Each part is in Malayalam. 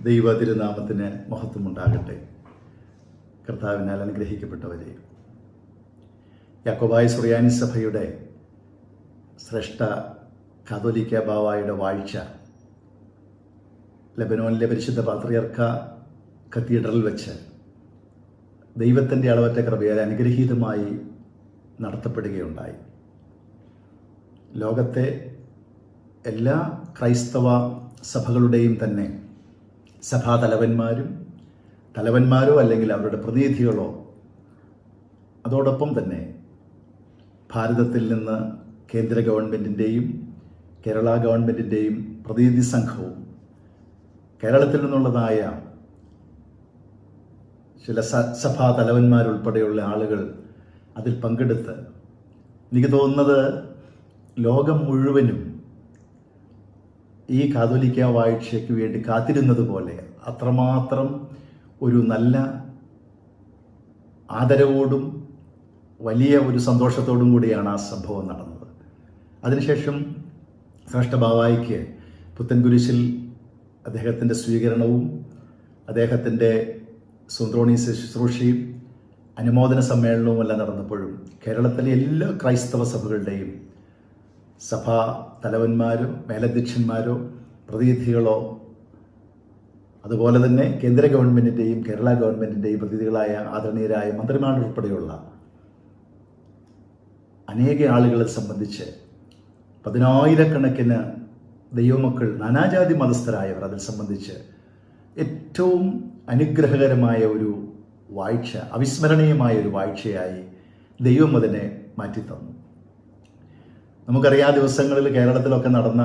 ദൈവ തിരുനാമത്തിന് മഹത്വമുണ്ടാകട്ടെ. കർത്താവിനാൽ അനുഗ്രഹിക്കപ്പെട്ടവരെ, യാക്കോബായ സുറിയാനി സഭയുടെ ശ്രേഷ്ഠ കാതോലിക്ക ബാവായുടെ വാഴ്ച ലെബനോനിലെ പരിശുദ്ധ പാത്രിയർക്ക കത്തീഡ്രലിൽ വെച്ച് ദൈവത്തിൻ്റെ അളവറ്റ കൃപയാൽ അനുഗ്രഹീതമായി നടത്തപ്പെടുകയുണ്ടായി. ലോകത്തെ എല്ലാ ക്രൈസ്തവ സഭകളുടെയും തന്നെ തലവന്മാരോ അല്ലെങ്കിൽ അവരുടെ പ്രതിനിധികളോ, അതോടൊപ്പം തന്നെ ഭാരതത്തിൽ നിന്ന് കേന്ദ്ര ഗവൺമെൻറ്റിൻ്റെയും കേരള ഗവൺമെൻറ്റിൻ്റെയും പ്രതിനിധി സംഘവും കേരളത്തിൽ നിന്നുള്ളതായ ചില സഭാ തലവന്മാരുൾപ്പെടെയുള്ള ആളുകൾ അതിൽ പങ്കെടുത്ത്, എനിക്ക് തോന്നുന്നത് ലോകം മുഴുവനും ഈ കാതോലിക്ക വാഴ്ചയ്ക്ക് വേണ്ടി കാത്തിരുന്നത് പോലെ അത്രമാത്രം ഒരു നല്ല ആദരവോടും വലിയ ഒരു സന്തോഷത്തോടും കൂടിയാണ് ആ സംഭവം നടന്നത്. അതിനുശേഷം ശ്രേഷ്ഠ ബാവായിക്ക് പുത്തൻകുരിശിൽ അദ്ദേഹത്തിൻ്റെ സ്വീകരണവും അദ്ദേഹത്തിൻ്റെ സുന്ത്രോണീസ് ശുശ്രൂഷയും അനുമോദന സമ്മേളനവും എല്ലാം നടന്നപ്പോഴും കേരളത്തിലെ എല്ലാ ക്രൈസ്തവ സഭകളുടെയും സഭാ തലവന്മാരോ മേലധ്യക്ഷന്മാരോ പ്രതിനിധികളോ, അതുപോലെ തന്നെ കേന്ദ്ര ഗവൺമെൻറ്റിൻ്റെയും കേരള ഗവൺമെൻറ്റിൻ്റെയും പ്രതിനിധികളായ ആദരണീയരായ മന്ത്രിമാരുൾപ്പെടെയുള്ള അനേക ആളുകളെ സംബന്ധിച്ച് പതിനായിരക്കണക്കിന് ദൈവമക്കൾ, നാനാജാതി മതസ്ഥരായവർ അതിൽ സംബന്ധിച്ച് ഏറ്റവും അനുഗ്രഹകരമായ ഒരു വാഴ്ച, അവിസ്മരണീയമായ ഒരു വാഴ്ചയായി ദൈവം അതിനെ മാറ്റിത്തന്നു. നമുക്കറിയാം, ദിവസങ്ങളിൽ കേരളത്തിലൊക്കെ നടന്ന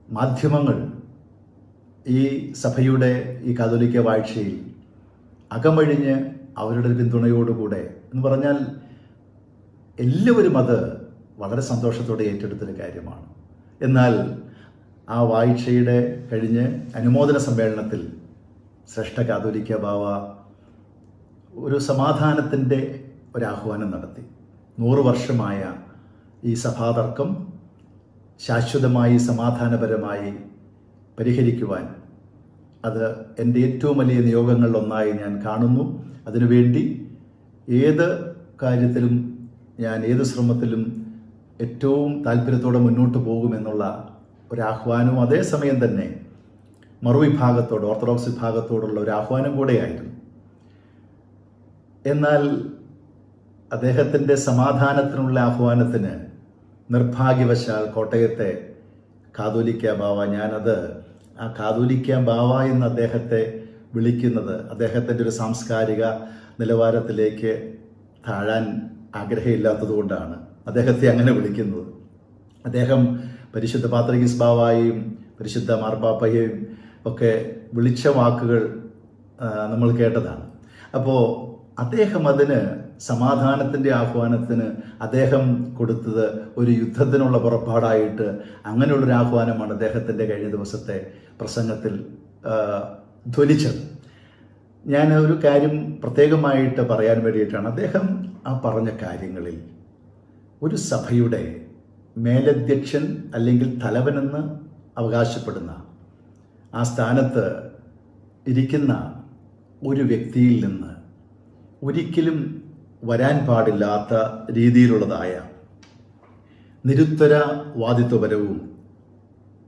മാധ്യമങ്ങൾ ഈ സഭയുടെ ഈ കാതോലിക്ക വാഴ്ചയിൽ അകമഴിഞ്ഞ് അവരുടെ പിന്തുണയോടുകൂടെ എന്ന് പറഞ്ഞാൽ എല്ലാവരും അത് വളരെ സന്തോഷത്തോടെ ഏറ്റെടുത്തൊരു കാര്യമാണ്. എന്നാൽ ആ വാഴ്ചയുടെ കഴിഞ്ഞ് അനുമോദന സമ്മേളനത്തിൽ ശ്രേഷ്ഠ കാതോലിക്ക ബാവ ഒരു സമാധാനത്തിൻ്റെ ഒരാഹ്വാനം നടത്തി. 100 വർഷമായ ഈ സഭാതർക്കം ശാശ്വതമായി സമാധാനപരമായി പരിഹരിക്കുവാൻ അത് എൻ്റെ ഏറ്റവും വലിയ നിയോഗങ്ങളിലൊന്നായി ഞാൻ കാണുന്നു. അതിനുവേണ്ടി ഏത് കാര്യത്തിലും ഞാൻ ഏത് ശ്രമത്തിലും ഏറ്റവും താല്പര്യത്തോടെ മുന്നോട്ട് പോകുമെന്നുള്ള ഒരാഹ്വാനവും അതേസമയം തന്നെ മറുവിഭാഗത്തോട്, ഓർത്തഡോക്സ് വിഭാഗത്തോടുള്ള ഒരു ആഹ്വാനം കൂടെയായിരുന്നു. എന്നാൽ അദ്ദേഹത്തിൻ്റെ സമാധാനത്തിനുള്ള ആഹ്വാനത്തിന് നിർഭാഗ്യവശാൽ കോട്ടയത്തെ കാതോലിക്ക ബാവ, ആ കാതോലിക്ക ബാവ എന്ന് അദ്ദേഹത്തെ വിളിക്കുന്നത് അദ്ദേഹത്തിൻ്റെ ഒരു സാംസ്കാരിക നിലവാരത്തിലേക്ക് താഴാൻ ആഗ്രഹമില്ലാത്തത് കൊണ്ടാണ് അദ്ദേഹത്തെ അങ്ങനെ വിളിക്കുന്നത്. അദ്ദേഹം പരിശുദ്ധ പാത്രികീസ് ബാവായെയും പരിശുദ്ധ മാർപ്പാപ്പയെയും ഒക്കെ വിളിച്ച വാക്കുകൾ നമ്മൾ കേട്ടതാണ്. അപ്പോൾ അദ്ദേഹം അതിന് സമാധാനത്തിൻ്റെ ആഹ്വാനത്തിന് അദ്ദേഹം കൊടുത്തത് ഒരു യുദ്ധത്തിനുള്ള പുറപ്പാടായിട്ട് അങ്ങനെയുള്ളൊരു ആഹ്വാനമാണ് അദ്ദേഹത്തിൻ്റെ കഴിഞ്ഞ ദിവസത്തെ പ്രസംഗത്തിൽ ധ്വനിച്ചത്. ഞാൻ ഒരു കാര്യം പ്രത്യേകമായിട്ട് പറയാൻ വേണ്ടിയിട്ടാണ്. അദ്ദേഹം ആ പറഞ്ഞ കാര്യങ്ങളിൽ ഒരു സഭയുടെ മേലധ്യക്ഷൻ അല്ലെങ്കിൽ തലവനെന്ന് അവകാശപ്പെടുന്ന ആ സ്ഥാനത്ത് ഇരിക്കുന്ന ഒരു വ്യക്തിയിൽ നിന്ന് ഒരിക്കലും വരാൻ പാടില്ലാത്ത രീതിയിലുള്ളതായ നിരുത്തരവാദിത്വപരവും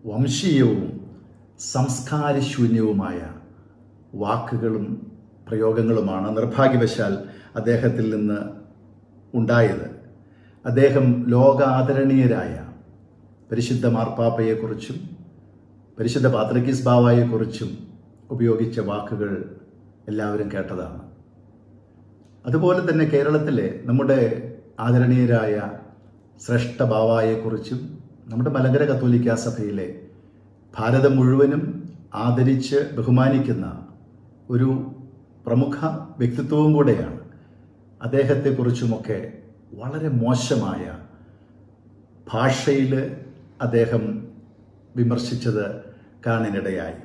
വംശീയവും സംസ്കാരശൂന്യവുമായ വാക്കുകളും പ്രയോഗങ്ങളുമാണ് നിർഭാഗ്യവശാൽ അദ്ദേഹത്തിൽ നിന്ന് ഉണ്ടായത്. അദ്ദേഹം ലോകാദരണീയരായ പരിശുദ്ധ മാർപ്പാപ്പയെക്കുറിച്ചും പരിശുദ്ധ പാത്രികീസ് ബാവായെക്കുറിച്ചും ഉപയോഗിച്ച വാക്കുകൾ എല്ലാവരും കേട്ടതാണ്. അതുപോലെ തന്നെ കേരളത്തിലെ നമ്മുടെ ആദരണീയരായ ശ്രേഷ്ഠ ബാവായെക്കുറിച്ചും നമ്മുടെ മലങ്കര കത്തോലിക്ക സഭയിലെ ഭാരതം മുഴുവനും ആദരിച്ച് ബഹുമാനിക്കുന്ന ഒരു പ്രമുഖ വ്യക്തിത്വവും കൂടെയാണ്. അദ്ദേഹത്തെക്കുറിച്ചുമൊക്കെ വളരെ മോശമായ ഭാഷയിൽ അദ്ദേഹം വിമർശിച്ചത് കാണാനിടയായി.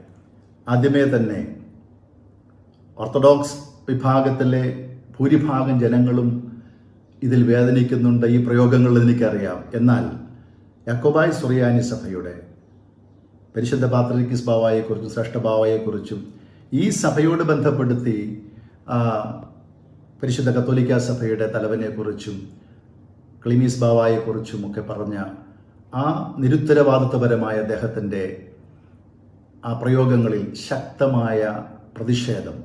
ആദ്യമേ തന്നെ ഓർത്തഡോക്സ് വിഭാഗത്തിലെ ഭൂരിഭാഗം ജനങ്ങളും ഇതിൽ വേദനിക്കുന്നുണ്ട്, ഈ പ്രയോഗങ്ങൾ എനിക്കറിയാം. എന്നാൽ യാക്കോബായ സുറിയാനി സഭയുടെ പരിശുദ്ധ പാത്രിക്കീസ് ബാവായെക്കുറിച്ചും ശ്രേഷ്ഠ ബാവായെക്കുറിച്ചും ഈ സഭയോട് ബന്ധപ്പെടുത്തി പരിശുദ്ധ കത്തോലിക്ക സഭയുടെ തലവനെക്കുറിച്ചും ക്ലീമീസ് ബാവായെക്കുറിച്ചും ഒക്കെ പറഞ്ഞ ആ നിരുത്തരവാദിത്വപരമായ അദ്ദേഹത്തിൻ്റെ ആ പ്രയോഗങ്ങളിൽ ശക്തമായ പ്രതിഷേധം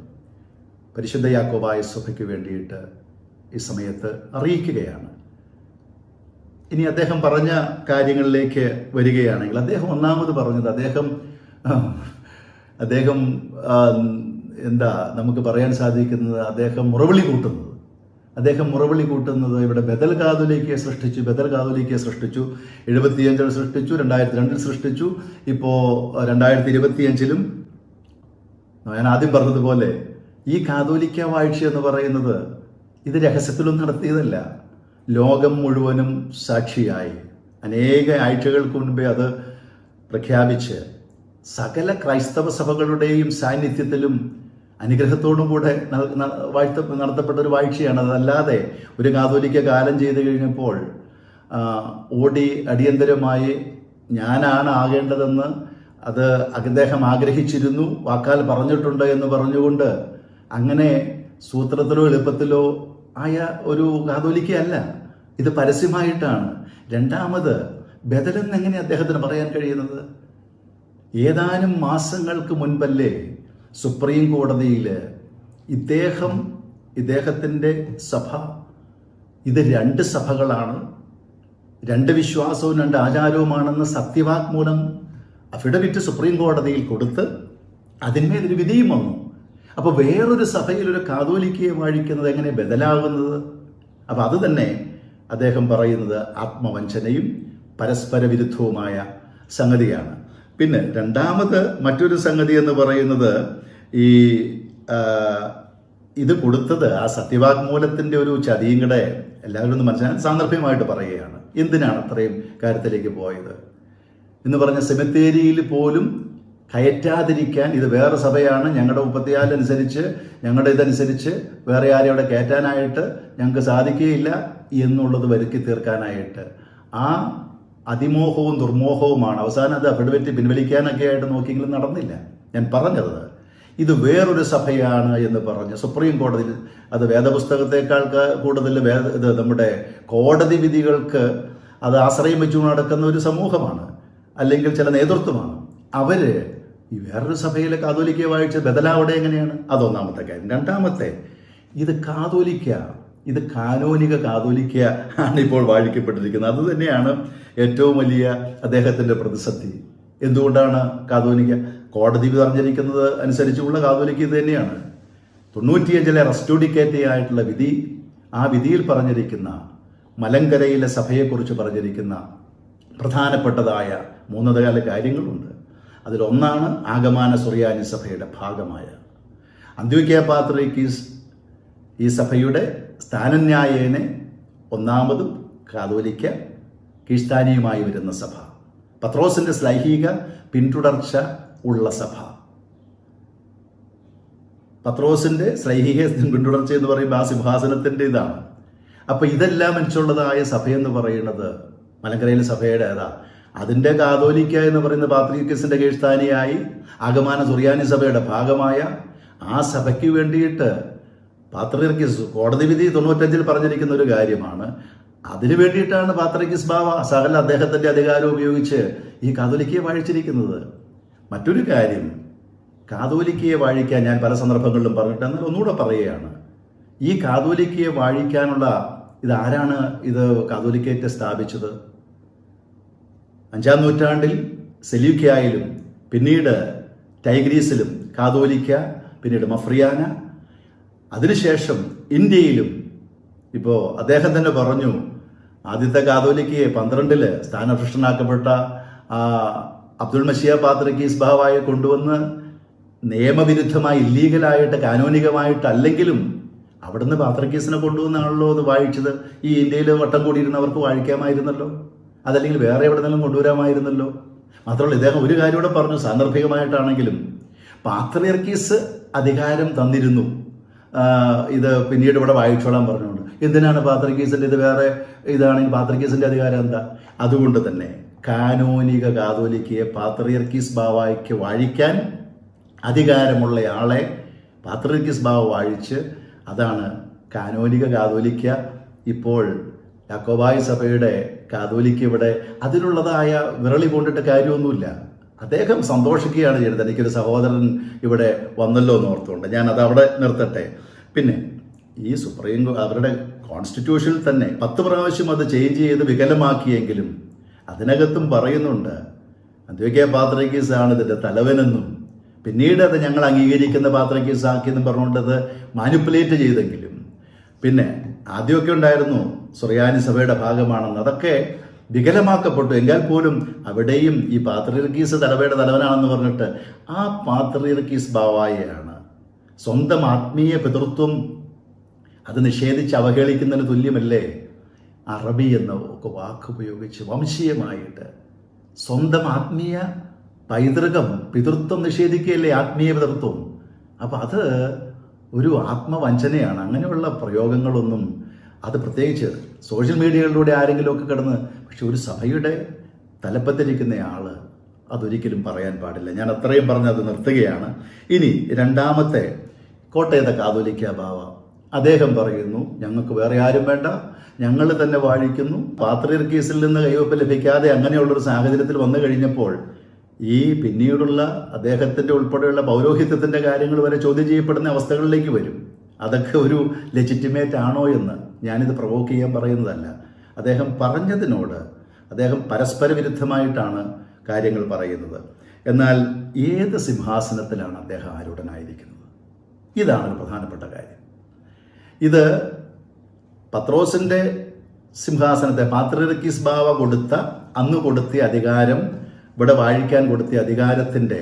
പരിശുദ്ധ യാക്കോബായ സഭയ്ക്ക് വേണ്ടിയിട്ട് ഈ സമയത്ത് അറിയിക്കുകയാണ്. ഇനി അദ്ദേഹം പറഞ്ഞ കാര്യങ്ങളിലേക്ക് വരികയാണെങ്കിൽ അദ്ദേഹം ഒന്നാമത് പറഞ്ഞത് അദ്ദേഹം എന്താ നമുക്ക് പറയാൻ സാധിക്കുന്നത്, അദ്ദേഹം മുറവിളി കൂട്ടുന്നത് ഇവിടെ ബദൽ കാതോലിക്കയെ സൃഷ്ടിച്ചു 75 സൃഷ്ടിച്ചു, 2002 സൃഷ്ടിച്ചു, ഇപ്പോൾ 2025 ഞാൻ ആദ്യം പറഞ്ഞതുപോലെ ഈ കാതോലിക്ക വാഴ്ച എന്ന് പറയുന്നത് ഇത് രഹസ്യത്തിലൊന്നും നടത്തിയതല്ല. ലോകം മുഴുവനും സാക്ഷിയായി അനേക ആഴ്ചകൾക്ക് മുൻപേ അത് പ്രഖ്യാപിച്ച് സകല ക്രൈസ്തവ സഭകളുടെയും സാന്നിധ്യത്തിലും അനുഗ്രഹത്തോടും കൂടെ നടത്തപ്പെട്ട ഒരു വാഴ്ചയാണ്. അതല്ലാതെ ഒരു കാതോലിക്ക കാലം ചെയ്തു കഴിഞ്ഞപ്പോൾ ഓടി അടിയന്തരമായി ഞാനാണ് ആകേണ്ടതെന്ന് അത് അദ്ദേഹം ആഗ്രഹിച്ചിരുന്നു, വാക്കാൽ പറഞ്ഞിട്ടുണ്ട് എന്ന് പറഞ്ഞുകൊണ്ട് അങ്ങനെ സൂത്രത്തിലോ എളുപ്പത്തിലോ ആയ ഒരു കാതോലിക്കയല്ല. ഇത് പരസ്യമായിട്ടാണ്. രണ്ടാമത് ബദലെന്ന് എങ്ങനെ അദ്ദേഹത്തിന് പറയാൻ കഴിയുന്നത്? ഏതാനും മാസങ്ങൾക്ക് മുൻപല്ലേ സുപ്രീം കോടതിയിൽ ഇദ്ദേഹത്തിൻ്റെ സഭ ഇത് 2 സഭകളാണ്, 2 വിശ്വാസവും 2 ആചാരവുമാണെന്ന് സത്യവാങ്മൂലം അഫിഡവിറ്റ് സുപ്രീം കോടതിയിൽ കൊടുത്ത് അതിന്മേലൊരു വിധിയും വന്നു. അപ്പോൾ വേറൊരു സഭയിൽ ഒരു കാതോലിക്കയെ വാഴിക്കുന്നത് എങ്ങനെ ബദലാകുന്നത്? അപ്പോൾ അത് തന്നെ അദ്ദേഹം പറയുന്നത് ആത്മവഞ്ചനയും പരസ്പര വിരുദ്ധവുമായ സംഗതിയാണ്. പിന്നെ രണ്ടാമത് മറ്റൊരു സംഗതി എന്ന് പറയുന്നത് ഇത് കൊടുത്തത് ആ സത്യവാങ്മൂലത്തിൻ്റെ ഒരു ചതിയും കൂടെ എല്ലാവരും ഒന്ന് മനസ്സിലാക്കാൻ സാന്ദർഭികമായിട്ട് പറയുകയാണ്. എന്തിനാണ് അത്രയും കാര്യത്തിലേക്ക് പോയത് എന്ന് പറഞ്ഞ സെമിത്തേരിയിൽ പോലും കയറ്റാതിരിക്കാൻ, ഇത് വേറെ സഭയാണ്, ഞങ്ങളുടെ 34 അനുസരിച്ച് ഞങ്ങളുടെ ഇതനുസരിച്ച് വേറെ ആരെയും അവിടെ കയറ്റാനായിട്ട് ഞങ്ങൾക്ക് സാധിക്കുകയില്ല എന്നുള്ളത് വരുത്തി തീർക്കാനായിട്ട് ആ അതിമോഹവും ദുർമോഹവുമാണ്. അവസാനം അത് അഫിഡവിറ്റ് പിൻവലിക്കാനൊക്കെ ആയിട്ട് നോക്കിയെങ്കിലും നടന്നില്ല. ഞാൻ പറഞ്ഞത് ഇത് വേറൊരു സഭയാണ് എന്ന് പറഞ്ഞ് സുപ്രീം കോടതിയിൽ അത് വേദപുസ്തകത്തെക്കാൾ കൂടുതൽ ഇത് നമ്മുടെ കോടതി വിധികൾക്ക് അത് ആശ്രയം വെച്ചു നടക്കുന്ന ഒരു സമൂഹമാണ്, അല്ലെങ്കിൽ ചില നേതൃത്വമാണ്. അവര് ഈ വേറൊരു സഭയിലെ കാതോലിക്കയെ വായിച്ച ബദലാവിടെ എങ്ങനെയാണ്? അതൊന്നാമത്തെ കാര്യം. രണ്ടാമത്തെ, ഇത് കാനോനിക കാതോലിക്ക ആണ് ഇപ്പോൾ വാഴിക്കപ്പെട്ടിരിക്കുന്നത്. അത് തന്നെയാണ് ഏറ്റവും വലിയ അദ്ദേഹത്തിൻ്റെ പ്രതിസന്ധി. എന്തുകൊണ്ടാണ് കാതോലിക്ക? കോടതി പറഞ്ഞിരിക്കുന്നത് അനുസരിച്ചുള്ള കാതോലിക്ക ഇത് തന്നെയാണ്. 95 റെസ്റ്റോഡിക്കേറ്റ് ആയിട്ടുള്ള വിധി, ആ വിധിയിൽ പറഞ്ഞിരിക്കുന്ന മലങ്കരയിലെ സഭയെക്കുറിച്ച് പറഞ്ഞിരിക്കുന്ന പ്രധാനപ്പെട്ടതായ 3 കാര്യങ്ങളുണ്ട്. അതിലൊന്നാണ് ആഗമാന സുറിയാനി സഭയുടെ ഭാഗമായ അന്ത്യോക്യ പാത്രിക്കീസ് ഈ സഭയുടെ സ്ഥാനന്യായേനെ ഒന്നാമതും കാതോലിക്ക കീഴ്സ്ഥാനീയമായി വരുന്ന സഭ, പത്രോസിന്റെ ശ്ലൈഹിക പിന്തുടർച്ച ഉള്ള സഭ. പത്രോസിന്റെ ശ്ലൈഹിക പിന്തുടർച്ച എന്ന് പറയുമ്പോൾ ആ സിംഹാസനത്തിന്റെ ഇതാണ്. അപ്പൊ ഇതെല്ലാം വെച്ചുള്ളതായ സഭയെന്ന് പറയുന്നത് മലങ്കരയിലെ സഭയുടെ അതിൻ്റെ കാതോലിക്ക എന്ന് പറയുന്ന പാത്രിക്കീസിന്റെ കീഴ്സ്ഥാനിയായി ആഗമാന സുറിയാനി സഭയുടെ ഭാഗമായ ആ സഭയ്ക്ക് വേണ്ടിയിട്ട് പാത്രിക്കീസ് കോടതി വിധി 95 പറഞ്ഞിരിക്കുന്ന ഒരു കാര്യമാണ്. അതിനു വേണ്ടിയിട്ടാണ് പാത്രിക്കീസ് ബാവ സകല അദ്ദേഹത്തിന്റെ അധികാരം ഉപയോഗിച്ച് ഈ കാതോലിക്കയെ വാഴിച്ചിരിക്കുന്നത്. മറ്റൊരു കാര്യം, കാതോലിക്കയെ വാഴിക്കാൻ ഞാൻ പല സന്ദർഭങ്ങളിലും പറഞ്ഞിട്ട് എന്നാൽ ഒന്നുകൂടെ പറയുകയാണ്. ഈ കാതോലിക്കയെ വാഴിക്കാനുള്ള ഇതാരാണ് ഇത് കാതോലിക്കയെ സ്ഥാപിച്ചത്? 5-ാം നൂറ്റാണ്ടിൽ സെലൂക്യായിലും പിന്നീട് ടൈഗ്രീസിലും കാതോലിക്ക, പിന്നീട് മഫ്രിയാന, അതിനുശേഷം ഇന്ത്യയിലും. ഇപ്പോൾ അദ്ദേഹം തന്നെ പറഞ്ഞു, ആദ്യത്തെ കാതോലിക്കയെ 12 സ്ഥാനഭ്രഷ്ടനാക്കപ്പെട്ട അബ്ദുൾ മശിയ പാത്രിക്കീസ് ബാവായെ കൊണ്ടുവന്ന് നിയമവിരുദ്ധമായി ഇല്ലീഗലായിട്ട് കാനോനികമായിട്ടല്ലെങ്കിലും അവിടുന്ന് പാത്രിക്കീസിനെ കൊണ്ടുവന്നാണല്ലോ അത് വാഴിച്ചത്. ഈ ഇന്ത്യയിൽ വട്ടം കൂടിയിരുന്നവർക്ക് വാഴിക്കാമായിരുന്നല്ലോ, അതല്ലെങ്കിൽ വേറെ എവിടെ നിന്നും കൊണ്ടുവരാമായിരുന്നല്ലോ. മാത്രമല്ല ഇദ്ദേഹം ഒരു കാര്യം കൂടെ പറഞ്ഞു, സാന്ദർഭികമായിട്ടാണെങ്കിലും പാത്രിയർക്കീസ് അധികാരം തന്നിരുന്നു, ഇത് പിന്നീട് ഇവിടെ വായിച്ചോളാൻ പറഞ്ഞുകൊണ്ട്. എന്തിനാണ് പാത്രിക്കീസിൻ്റെ ഇത് വേറെ ഇതാണെങ്കിൽ പാത്രിക്കീസിൻ്റെ അധികാരം എന്താ? അതുകൊണ്ട് തന്നെ കാനോനിക കാതോലിക്കയെ പാത്രിയർക്കീസ് ബാവായ്ക്ക് വാഴിക്കാൻ അധികാരമുള്ള ആളെ പാത്രിയർക്കീസ് ബാവ വാഴിച്ച്, അതാണ് കാനോനിക കാതോലിക്ക. ഇപ്പോൾ യാക്കോബായ സഭയുടെ കാതോലിക്ക ഇവിടെ അതിനുള്ളതായ വിരളി കൊണ്ടിട്ട് കാര്യമൊന്നുമില്ല. അദ്ദേഹം സന്തോഷിക്കുകയാണ് ചെയ്യുന്നത്. എനിക്കൊരു സഹോദരൻ ഇവിടെ വന്നല്ലോ എന്ന് ഓർത്തുകൊണ്ട് ഞാൻ അത് അവിടെ നിർത്തട്ടെ. പിന്നെ ഈ അവരുടെ കോൺസ്റ്റിറ്റ്യൂഷനിൽ തന്നെ 10 പ്രാവശ്യം അത് ചേഞ്ച് ചെയ്ത് വികലമാക്കിയെങ്കിലും അതിനകത്തും പറയുന്നുണ്ട് അന്ത്യോക്യ പാത്രിയർക്കീസ് ആണ് ഇതിൻ്റെ തലവനെന്നും പിന്നീട് അത് ഞങ്ങൾ അംഗീകരിക്കുന്ന പാത്രിയർക്കീസ് ആക്കിയെന്നും പറഞ്ഞുകൊണ്ടത് മാനിപ്പുലേറ്റ് ചെയ്തെങ്കിലും, പിന്നെ ആദ്യമൊക്കെ ഉണ്ടായിരുന്നു സുറിയാനി സഭയുടെ ഭാഗമാണെന്ന്, അതൊക്കെ വികലമാക്കപ്പെട്ടു. എങ്കിൽ പോലും അവിടെയും ഈ പാത്രിയർക്കീസ് സഭയുടെ തലവനാണെന്ന് പറഞ്ഞിട്ട് ആ പാത്രിയർക്കീസ് ബാവായെയാണ് സ്വന്തം ആത്മീയ പിതൃത്വം അത് നിഷേധിച്ച് അവഹേളിക്കുന്നതിന് തുല്യമല്ലേ അറബി എന്ന ഒക്കെ വാക്കുപയോഗിച്ച് വംശീയമായിട്ട് സ്വന്തം ആത്മീയ പൈതൃകം പിതൃത്വം നിഷേധിക്കുകയല്ലേ ആത്മീയ പിതൃത്വം. അപ്പം അത് ഒരു ആത്മവഞ്ചനയാണ്. അങ്ങനെയുള്ള പ്രയോഗങ്ങളൊന്നും അത് പ്രത്യേകിച്ച് സോഷ്യൽ മീഡിയകളിലൂടെ ആരെങ്കിലുമൊക്കെ കിടന്ന്, പക്ഷെ ഒരു സഭയുടെ തലപ്പത്തിരിക്കുന്ന ആള് അതൊരിക്കലും പറയാൻ പാടില്ല. ഞാൻ അത്രയും പറഞ്ഞ് അത് നിർത്തുകയാണ്. ഇനി രണ്ടാമത്തെ കോട്ടയത്തെ കാതോലിക്ക ബാവ, അദ്ദേഹം പറയുന്നു ഞങ്ങൾക്ക് വേറെ ആരും വേണ്ട, ഞങ്ങൾ തന്നെ വാഴിക്കുന്നു. പാത്രിയർക്കീസിൽ നിന്ന് കൈവപ്പ് ലഭിക്കാതെ അങ്ങനെയുള്ളൊരു സാഹചര്യത്തിൽ വന്നു കഴിഞ്ഞപ്പോൾ ഈ പിന്നീടുള്ള അദ്ദേഹത്തിൻ്റെ ഉൾപ്പെടെയുള്ള പൗരോഹിത്യത്തിൻ്റെ കാര്യങ്ങൾ വരെ ചോദ്യം ചെയ്യപ്പെടുന്ന അവസ്ഥകളിലേക്ക് വരും. അതൊക്കെ ഒരു ലെജിറ്റിമേറ്റ് ആണോ എന്ന് ഞാനിത് പ്രൊവോക്ക് ചെയ്യാൻ പറയുന്നതല്ല. അദ്ദേഹം പറഞ്ഞതിനോട് അദ്ദേഹം പരസ്പര വിരുദ്ധമായിട്ടാണ് കാര്യങ്ങൾ പറയുന്നത്. എന്നാൽ ഏത് സിംഹാസനത്തിലാണ് അദ്ദേഹം ആരൂഢനായിരിക്കുന്നത്? ഇതാണ് ഒരു പ്രധാനപ്പെട്ട കാര്യം. ഇത് പത്രോസിൻ്റെ സിംഹാസനത്തെ പാത്രിയർക്കീസ് ബാവ അന്ന് കൊടുത്ത അധികാരം, ഇവിടെ വാഴിക്കാൻ കൊടുത്ത അധികാരത്തിൻ്റെ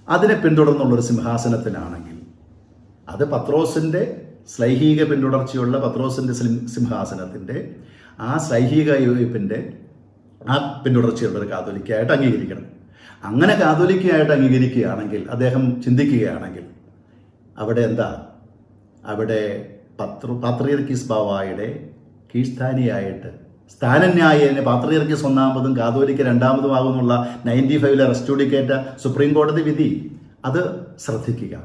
അതിനെ പിന്തുടർന്നുള്ളൊരു സിംഹാസനത്തിലാണെങ്കിൽ അത് പത്രോസിൻ്റെ ശ്ലൈഹിക പിന്തുടർച്ചയുള്ള പത്രോസിൻ്റെ സിംഹാസനത്തിൻ്റെ ആ ശ്ലൈഹിക യോജിപ്പിൻ്റെ ആ പിന്തുടർച്ചയുള്ളൊരു കാതോലിക്കയായിട്ട് അംഗീകരിക്കണം. അങ്ങനെ കാതോലിക്കയായിട്ട് അംഗീകരിക്കുകയാണെങ്കിൽ, അദ്ദേഹം ചിന്തിക്കുകയാണെങ്കിൽ അവിടെ എന്താ, അവിടെ പാത്രിയർക്കീസ് ബാവായുടെ കീഴ്സ്ഥാനിയായിട്ട് സ്ഥാനന്യായേന പാത്രിയർക്കീസ് ഒന്നാമതും കാതോലിക്ക രണ്ടാമതുമാകുന്നുള്ള 95 റെസ്റ്റ്യൂഡിക്കേറ്റ സുപ്രീം കോടതി വിധി അത് ശ്രദ്ധിക്കുക.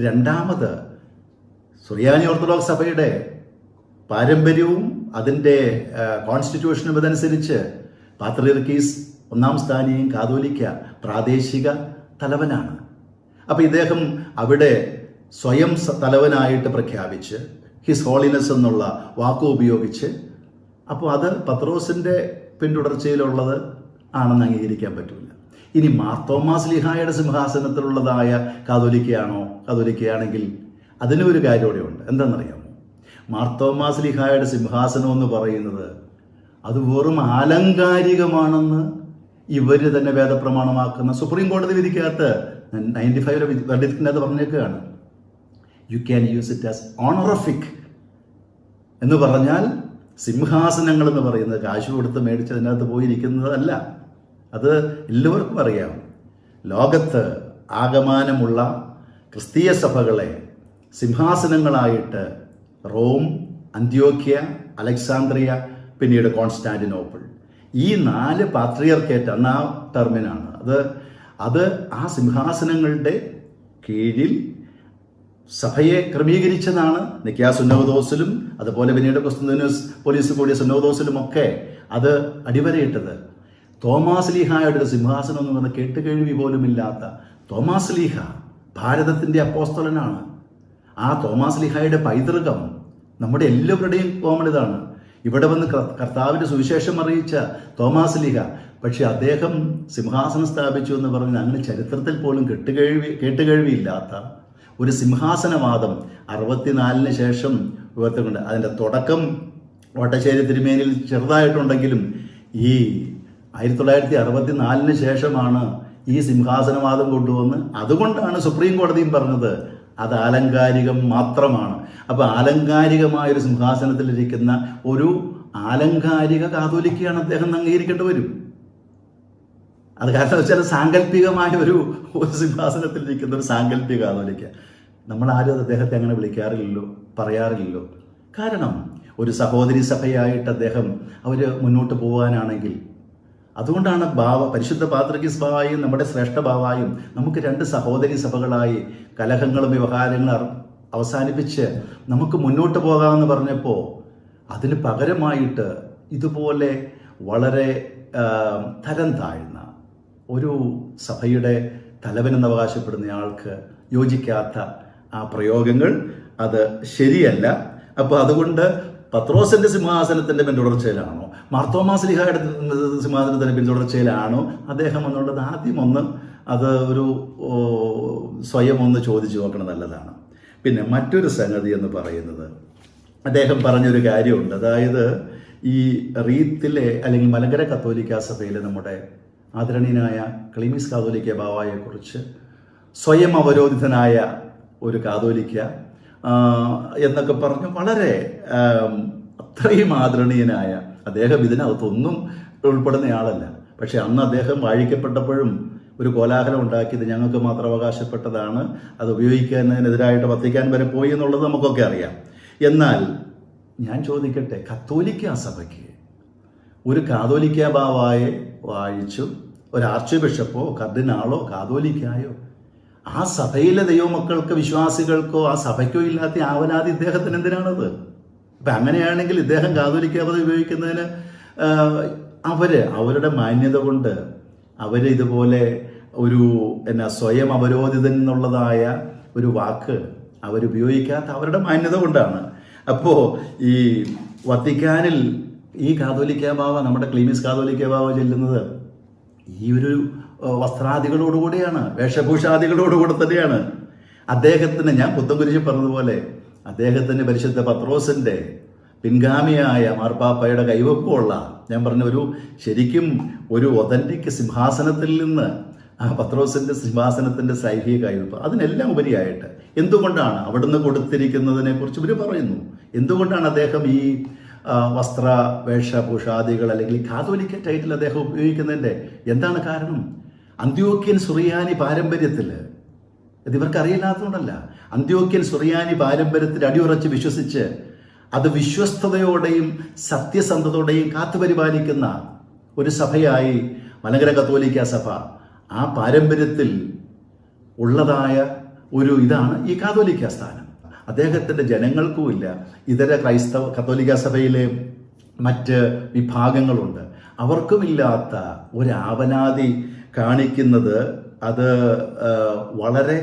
രണ്ടാമത് സുറിയാനി ഓർത്തഡോക്സ് സഭയുടെ പാരമ്പര്യവും അതിൻ്റെ കോൺസ്റ്റിറ്റ്യൂഷനും ഇതനുസരിച്ച് പാത്രിയർക്കീസ് ഒന്നാം സ്ഥാനിയും കാതോലിക്ക പ്രാദേശിക തലവനാണ്. അപ്പോൾ ഇദ്ദേഹം അവിടെ സ്വയം തലവനായിട്ട് പ്രഖ്യാപിച്ച് ഹിസ് ഹോളിനെസ് എന്നുള്ള വാക്ക് ഉപയോഗിച്ച്, അപ്പോൾ അത് പത്രോസിൻ്റെ പിന്തുടർച്ചയിലുള്ളത് ആണെന്ന് അംഗീകരിക്കാൻ പറ്റില്ല. ഇനി മാർത്തോമാ ശ്ലീഹായുടെ സിംഹാസനത്തിലുള്ളതായ കാതോലിക്കയാണെങ്കിൽ അതിനൊരു കാര്യം കൂടെ ഉണ്ട്. എന്താണെന്നറിയാമോ? മാർത്തോമാ ശ്ലീഹായുടെ സിംഹാസനം എന്ന് പറയുന്നത് അത് വെറും ആലങ്കാരികമാണെന്ന് ഇവർ തന്നെ വേദപ്രമാണമാക്കുന്ന സുപ്രീം കോടതി വിധിക്കകത്ത് 95 വെർഡിക്റ്റിനകത്ത് പറഞ്ഞേക്കുകയാണ്. You can use it as honorific എന്ന് പറഞ്ഞാൽ സിംഹാസനങ്ങൾ എന്ന് പറയുന്നത് കാശ് കൊടുത്ത് മേടിച്ചതിനകത്ത് പോയിരിക്കുന്നതല്ല. അത് എല്ലാവർക്കും അറിയാം. ലോകത്ത് ആകമാനമുള്ള ക്രിസ്തീയ സഭകളെ സിംഹാസനങ്ങളായിട്ട് റോം, അന്ത്യോക്യ, അലക്സാന്ദ്രിയ, പിന്നീട് കോൺസ്റ്റാന്റിനോപ്പിൾ, ഈ 4 പാത്രിയർക്കേറ്റ് എന്ന ടെർമിനാണ്. അത് ആ സിംഹാസനങ്ങളുടെ കീഴിൽ സഭയെ ക്രമീകരിച്ചതാണ്. നിക്കാ സുന്നോദോസിലും അതുപോലെ പിന്നീട് കൊസ്തന്തീനോസ് പോലീസ് കൂടിയ സുന്നോദോസിലും ഒക്കെ അത് അടിവരയിട്ടത്. തോമാസ് ലീഹായുടെ ഒരു സിംഹാസനം എന്ന് പറഞ്ഞാൽ കേട്ടുകേഴ്വി പോലുമില്ലാത്ത തോമാസ് ലീഹ ഭാരതത്തിൻ്റെ അപ്പോസ്തലനാണ്. ആ തോമാസ് ലീഹായുടെ പൈതൃകം നമ്മുടെ എല്ലാവരുടെയും കോമൺ ഇതാണ്. ഇവിടെ വന്ന് കർത്താവിൻ്റെ സുവിശേഷം അറിയിച്ച തോമാസ് ലീഹ, പക്ഷെ അദ്ദേഹം സിംഹാസനം സ്ഥാപിച്ചു എന്ന് പറഞ്ഞാൽ അങ്ങനെ ചരിത്രത്തിൽ പോലും കേട്ടുകേഴ്വിയില്ലാത്ത ഒരു സിംഹാസനവാദം 64 ശേഷം ഉയർത്തുന്നുണ്ട്. അതിൻ്റെ തുടക്കം വട്ടശ്ശേരി തിരുമേനിയിൽ ചെറുതായിട്ടുണ്ടെങ്കിലും ഈ 1964 ശേഷമാണ് ഈ സിംഹാസനവാദം കൊണ്ടുവന്ന്, അതുകൊണ്ടാണ് സുപ്രീം കോടതിയും പറഞ്ഞത് അത് ആലങ്കാരികം മാത്രമാണ്. അപ്പോൾ ആലങ്കാരികമായൊരു സിംഹാസനത്തിലിരിക്കുന്ന ഒരു ആലങ്കാരിക കാതോലിക്കയാണ് അദ്ദേഹം അംഗീകരിക്കേണ്ടി വരും. അത് കാരണം വെച്ചാൽ സാങ്കല്പികമായ ഒരു സിംഹാസനത്തിലിരിക്കുന്ന ഒരു സാങ്കല്പിക കാതോലിക്ക. നമ്മളാരും അദ്ദേഹത്തെ അങ്ങനെ വിളിക്കാറില്ലല്ലോ, പറയാറില്ലല്ലോ. കാരണം ഒരു സഹോദരി സഭയായിട്ട് അദ്ദേഹം അവർ മുന്നോട്ട് പോകാനാണെങ്കിൽ അതുകൊണ്ടാണ് പരിശുദ്ധ പാത്രികീസ് ബാവായും നമ്മുടെ ശ്രേഷ്ഠ ബാവായും നമുക്ക് 2 സഹോദരി സഭകളായി കലഹങ്ങളും വ്യവഹാരങ്ങളും അവസാനിപ്പിച്ച് നമുക്ക് മുന്നോട്ട് പോകാമെന്ന് പറഞ്ഞപ്പോൾ അതിന് പകരമായിട്ട് ഇതുപോലെ വളരെ തരം താഴ്ന്ന ഒരു സഭയുടെ തലവനെന്ന് അവകാശപ്പെടുന്നയാൾക്ക് യോജിക്കാത്ത ആ പ്രയോഗങ്ങൾ അത് ശരിയല്ല. അപ്പോൾ അതുകൊണ്ട് പത്രോസിന്റെ സിംഹാസനത്തിന്റെ പിന്തുടർച്ചയിലാണോ, മാർത്തോമാ ശ്ലീഹായുടെ സിംഹാസനത്തിന്റെ പിന്തുടർച്ചയിലാണോ അദ്ദേഹം എന്നുള്ളത് ആദ്യം അത് ഒരു സ്വയം ചോദിച്ചു നോക്കണം, നല്ലതാണ്. പിന്നെ മറ്റൊരു സംഗതി എന്ന് പറയുന്നത്, അദ്ദേഹം പറഞ്ഞൊരു കാര്യമുണ്ട്. അതായത് ഈ റീത്തിലെ അല്ലെങ്കിൽ മലങ്കര കത്തോലിക്ക സഭയിലെ നമ്മുടെ ആദരണീയനായ ക്ലീമീസ് കാതോലിക്ക ബാവായെക്കുറിച്ച് സ്വയം അവരോധിതനായ ഒരു കാതോലിക്ക എന്നൊക്കെ പറഞ്ഞ് വളരെ അത്രയും ആദരണീയനായ അദ്ദേഹം ഇതിനകത്തൊന്നും ഉൾപ്പെടുന്നയാളല്ല. പക്ഷെ അന്ന് അദ്ദേഹം വാഴിക്കപ്പെട്ടപ്പോഴും ഒരു കോലാഹലം ഉണ്ടാക്കിയത് ഞങ്ങൾക്ക് മാത്രം അവകാശപ്പെട്ടതാണ്, അത് ഉപയോഗിക്കുന്നതിനെതിരായിട്ട് വത്തിക്കാൻ വരെ പോയി എന്നുള്ളത് നമുക്കൊക്കെ അറിയാം. എന്നാൽ ഞാൻ ചോദിക്കട്ടെ, കത്തോലിക്ക സഭയ്ക്ക് ഒരു കാതോലിക്ക ബാവായെ വാഴിച്ചു ഒരു ആർച്ച് ബിഷപ്പോ കർദിനാളോ കാതോലിക്കായോ ആ സഭയിലെ ദൈവമക്കൾക്ക് വിശ്വാസികൾക്കോ ആ സഭയ്ക്കോ ഇല്ലാത്ത ആവലാതി ഇദ്ദേഹത്തിന് എന്തിനാണത്? അപ്പം അങ്ങനെയാണെങ്കിൽ ഇദ്ദേഹം കാതോലിക്ക പദവി ഉപയോഗിക്കുന്നതിന് അവരുടെ മാന്യത കൊണ്ട് ഇതുപോലെ ഒരു സ്വയം അവരോധിതൻ എന്നുള്ളതായ ഒരു വാക്ക് അവരുപയോഗിക്കാത്ത അവരുടെ മാന്യത കൊണ്ടാണ്. അപ്പോൾ ഈ വത്തിക്കാനിൽ ഈ കാതോലിക്ക ബാവ, നമ്മുടെ ക്ലീമീസ് കാതോലിക്ക ബാവ ചെല്ലുന്നത് ഈ ഒരു വസ്ത്രാദികളോടുകൂടിയാണ്, വേഷഭൂഷാദികളോടുകൂടെ തന്നെയാണ്. അദ്ദേഹത്തിന്, ഞാൻ പുത്തൻകുരിശിൽ പറഞ്ഞതുപോലെ, അദ്ദേഹത്തിന് പരിശുദ്ധ പത്രോസിന്റെ പിൻഗാമിയായ മാർപ്പാപ്പയുടെ കൈവപ്പുള്ള, ഞാൻ പറഞ്ഞ ശരിക്കും ഒരു ഒതന്റിക് സിംഹാസനത്തിൽ നിന്ന് ആ പത്രോസിന്റെ സിംഹാസനത്തിന്റെ സൈഹിക കൈവപ്പ്, അതിനെല്ലാം ഉപരിയായിട്ട് എന്തുകൊണ്ടാണ് അവിടുന്ന് കൊടുത്തിരിക്കുന്നതിനെ കുറിച്ച് ഇവർ പറയുന്നു. എന്തുകൊണ്ടാണ് അദ്ദേഹം ഈ വസ്ത്ര വേഷഭൂഷാദികൾ അല്ലെങ്കിൽ കാതോലിക്ക ടൈറ്റിൽ അദ്ദേഹം ഉപയോഗിക്കുന്നതിൻ്റെ എന്താണ് കാരണം? അന്ത്യോക്യൻ സുറിയാനി പാരമ്പര്യത്തിൽ, ഇത് ഇവർക്ക് അറിയില്ലാത്തതുകൊണ്ടല്ല, അന്ത്യോക്യൻ സുറിയാനി പാരമ്പര്യത്തിൽ അടിയുറച്ച് വിശ്വസിച്ച് അത് വിശ്വസ്തയോടെയും സത്യസന്ധതയോടെയും കാത്തുപരിപാലിക്കുന്ന ഒരു സഭയായി മലങ്കര കത്തോലിക്ക സഭ, ആ പാരമ്പര്യത്തിൽ ഉള്ളതായ ഇതാണ് ഈ കാതോലിക്ക സ്ഥാനം. അദ്ദേഹത്തിൻ്റെ ജനങ്ങൾക്കുമില്ല. ഇതര കത്തോലിക്ക സഭയിലെ മറ്റ് വിഭാഗങ്ങളുണ്ട്, അവർക്കുമില്ലാത്ത ഒരാവനാതി കാണിക്കുന്നത് അത് വളരെ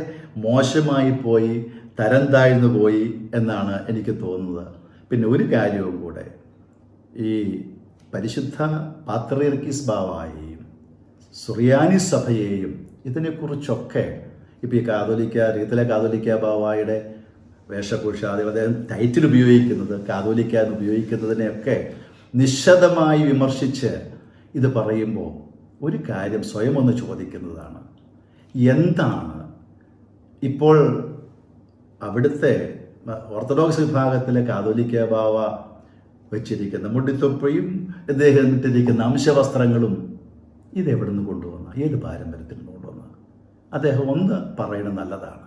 മോശമായി പോയി, തരം താഴ്ന്നു പോയി എന്നാണ് എനിക്ക് തോന്നുന്നത്. പിന്നെ ഒരു കാര്യവും കൂടെ, ഈ പരിശുദ്ധ പാത്രിയർക്കീസ് ബാവായെയും സുറിയാനി സഭയെയും ഇതിനെക്കുറിച്ചൊക്കെ ഇപ്പോൾ ഈ റീത്തിലെ കാതോലിക്ക ബാവായുടെ വേഷഭൂഷാദികൾ അദ്ദേഹം ടൈറ്റിൽ ഉപയോഗിക്കുന്നത്, കാതോലിക്ക എന്ന് ഉപയോഗിക്കുന്നതിനെയൊക്കെ നിശിതമായി വിമർശിച്ച് ഇത് പറയുമ്പോൾ ഒരു കാര്യം സ്വയം ചോദിക്കുന്നതാണ്, എന്താണ് ഇപ്പോൾ അവിടുത്തെ ഓർത്തഡോക്സ് വിഭാഗത്തിലെ കാതോലിക്ക ബാവ വെച്ചിരിക്കുന്ന മുടിത്തൊപ്പയും ഇദ്ദേഹം ഇട്ടിരിക്കുന്ന അംശവസ്ത്രങ്ങളും ഇതെവിടുന്ന് കൊണ്ടുവന്ന, ഏത് പാരമ്പര്യത്തിൽ നിന്ന് കൊണ്ടുവന്ന? അദ്ദേഹം പറയണത് നല്ലതാണ്.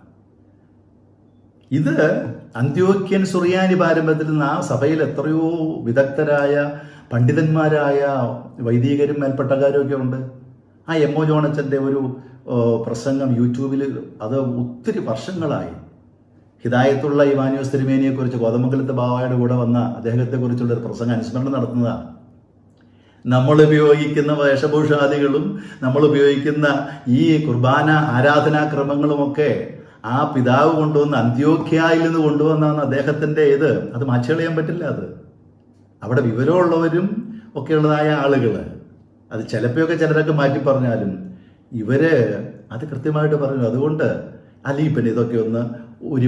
ഇത് അന്ത്യോക്യൻ സുറിയാനി പാരമ്പര്യത്തിൽ നിന്ന് ആ സഭയിൽ എത്രയോ വിദഗ്ധരായ പണ്ഡിതന്മാരായ വൈദികരും മേൽപ്പെട്ടക്കാരും ഒക്കെ ഉണ്ട്. ആ എം.ഒ. ജോണച്ചൻ്റെ ഒരു പ്രസംഗം യൂട്യൂബിൽ, അത് ഒത്തിരി വർഷങ്ങളായി, ഹിദായത്തുള്ള ഇവാനിയോസ് തിരുമേനിയെക്കുറിച്ച്, കോതമംഗലത്തെ ബാവായുടെ കൂടെ വന്ന അദ്ദേഹത്തെക്കുറിച്ചുള്ള ഒരു പ്രസംഗം അനുസ്മരണം നടത്തുന്നതാണ്. നമ്മൾ ഉപയോഗിക്കുന്ന വേഷഭൂഷാദികളും നമ്മൾ ഉപയോഗിക്കുന്ന ഈ കുർബാന ആരാധനാക്രമങ്ങളുമൊക്കെ ആ പിതാവ് കൊണ്ടുവന്ന അന്ത്യോക്യയിൽ നിന്ന് കൊണ്ടുവന്നാണ് അദ്ദേഹത്തിൻ്റെ അത് മാറ്റിക്കളയാൻ പറ്റില്ല. അത് അവിടെ വിവരമുള്ളവരും ഒക്കെ ഉള്ളതായ ആളുകൾ അത് ചിലപ്പോഴൊക്കെ ചിലരൊക്കെ മാറ്റി പറഞ്ഞാലും അത് കൃത്യമായിട്ട് പറഞ്ഞു. അതുകൊണ്ട് അല്ലെങ്കിൽ പിന്നെ ഇതൊക്കെ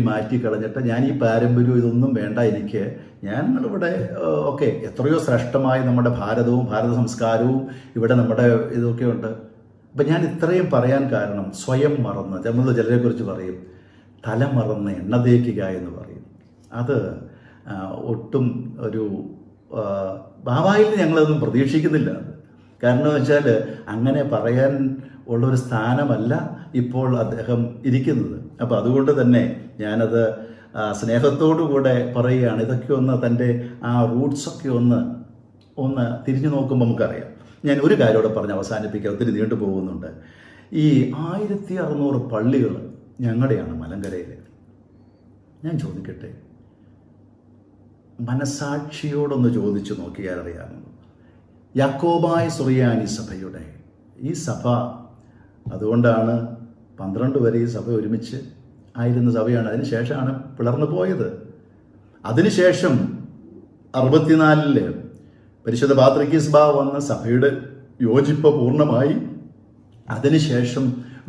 മാറ്റി കളഞ്ഞിട്ട് ഞാൻ ഈ പാരമ്പര്യവും ഇതൊന്നും വേണ്ട എനിക്ക്, ഞങ്ങളിവിടെ ഒക്കെ എത്രയോ ശ്രേഷ്ഠമായി നമ്മുടെ ഭാരതവും ഭാരത സംസ്കാരവും ഇവിടെ നമ്മുടെ ഇതൊക്കെ ഉണ്ട്. അപ്പം ഞാൻ ഇത്രയും പറയാൻ കാരണം, സ്വയം മറന്ന്, നമ്മൾ ചിലരെക്കുറിച്ച് പറയും തല മറന്ന് എണ്ണ തേക്കുക എന്ന് പറയും. അത് ഒട്ടും ബാവായിൽ ഞങ്ങളതൊന്നും പ്രതീക്ഷിക്കുന്നില്ല. കാരണം വെച്ചാൽ അങ്ങനെ പറയാൻ ഉള്ളൊരു സ്ഥാനമല്ല ഇപ്പോൾ അദ്ദേഹം ഇരിക്കുന്നത്. അപ്പോൾ അതുകൊണ്ട് തന്നെ ഞാനത് സ്നേഹത്തോടുകൂടെ പറയുകയാണ്. ഇതൊക്കെ തൻ്റെ ആ റൂട്ട്സൊക്കെ തിരിഞ്ഞു നോക്കുമ്പോൾ നമുക്കറിയാം. ഞാൻ ഒരു കാര്യം കൂടെ പറഞ്ഞ് അവസാനിപ്പിക്കുക, ഒത്തിരി നീണ്ടു പോകുന്നുണ്ട്. ഈ 1600 പള്ളികൾ ഞങ്ങളുടെയാണ് മലങ്കരയിൽ. ഞാൻ ചോദിക്കട്ടെ, മനസാക്ഷിയോടൊന്ന് ചോദിച്ചു നോക്കിയാൽ അറിയാമോ, യാക്കോബായ സുറിയാനി സഭയുടെ ഈ സഭ, അതുകൊണ്ടാണ് 12 വരെ ഈ സഭ ഒരുമിച്ച് ആയിരുന്ന സഭയാണ്. അതിന് ശേഷമാണ് പിളർന്നു പോയത്. അതിനുശേഷം 64 പരിശുദ്ധ പാത്രിക്കീസ് ബാവ വന്ന സഭയുടെ യോജിപ്പ് പൂർണ്ണമായി. അതിനുശേഷം